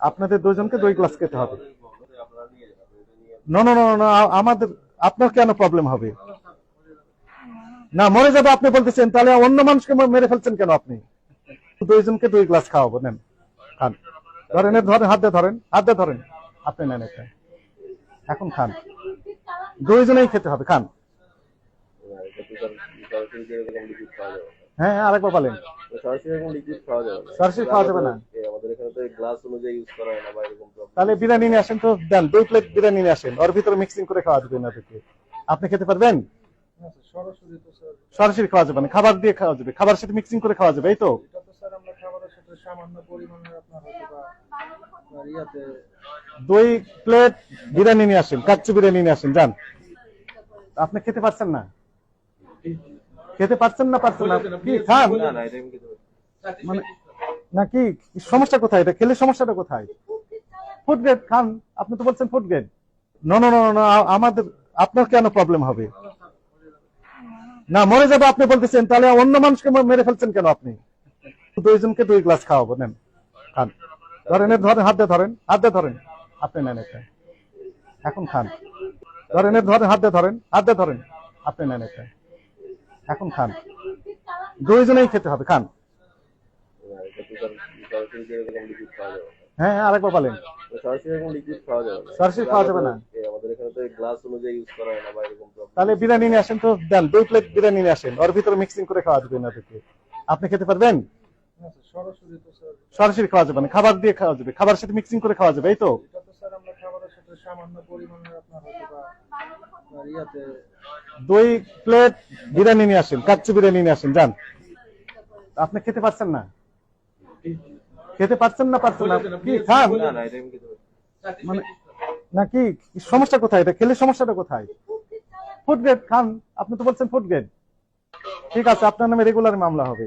আপনাদের দুজনকে 2 গ্লাস খেতে হবে। না না না না, আমাদের আপনার কেন প্রবলেম হবে? না মরে যাবে আপনি বলতেছেন, তাহলে অন্য মানুষকে মেরে ফেলছেন কেন আপনি? দুইজনকে 2 গ্লাস খাওয়াবো, নেন খান। ধরেন ধরেন, হাত দিয়ে ধরেন, হাত দিয়ে ধরেন, আপনি নেন একটা, এখন খান। দুইজনেই খেতে হবে, খান। হ্যাঁ আরেকবার বলেন। সরাসরি খাওয়া যাবে না, তাহলে বিরিয়ানি নিয়ে আসেন তো, দেন 2 প্লেট বিরিয়ানি নিয়ে আসেন, ওর ভিতরে মিক্সিং করে খাওয়া যাবে না। আপনি খেতে পারবেন? সরাসরি খাওয়া যাবে না, খাবার দিয়ে খাওয়া যাবে, খাবার সাথে মিক্সিং করে খাওয়া যাবে, এই তো। 2 প্লেট বিরিয়ানি নিয়ে আসেন, কাচ্চি বিরিয়ানি নিয়ে আসেন, যান। আপনি খেতে পারছেন না? খেতে পারছেন না? পারছেন না কি খান মানে নাকি? সমস্যা কোথায়? এটা খেলে সমস্যাটা কোথায়? ফুড গ্রেড খান, আপনি তো বলছেন ফুড গ্রেড। না না না না, আমাদের আপনার কেন প্রবলেম হবে? না মরে যাবে আপনি বলতেছেন, তাহলে অন্য মানুষকে মেরে ফেলছেন কেন আপনি? দুইজনকে 2 গ্লাস খাওয়াবো, নেন খান। ধরেন ধরেন, হাত দিয়ে ধরেন, হাত দিয়ে ধরেন, আপনি নেন একটা, এখন খান। ধরেন ধরেন, হাত দিয়ে ধরেন, হাত দিয়ে ধরেন, আপনি নেন একটা, এখন খান। দুইজনেই খেতে হবে, খান। হ্যাঁ আরেকবার বলেন। সরাসরি খাওয়া যাবে না, তাহলে বিরিয়ানি নিয়ে আসেন তো, দেন 2 প্লেট বিরিয়ানি নিয়ে আসেন, ওর ভিতরে মিক্সিং করে খাওয়া যাবে না। আপনি খেতে পারবেন? সরাসরি খাওয়া যাবে না, খাবার দিয়ে খাওয়া যাবে, খাবার সাথে মিক্সিং করে খাওয়া যাবে, এই তো। 2 প্লেট বিরিয়ানি নিয়ে আসেন, কাচ্চি বিরিয়ানি নিয়ে আসেন, যান। আপনি খেতে পারছেন না? খেতে পারছেন না? পারছেন না কি খান মানে নাকি? সমস্যা কোথায়? এটা খেলে সমস্যাটা কোথায়? ফুড গ্রেড খান, আপনি তো বলছেন ফুড গ্রেড। ঠিক আছে, আপনার নামে রেগুলার মামলা হবে।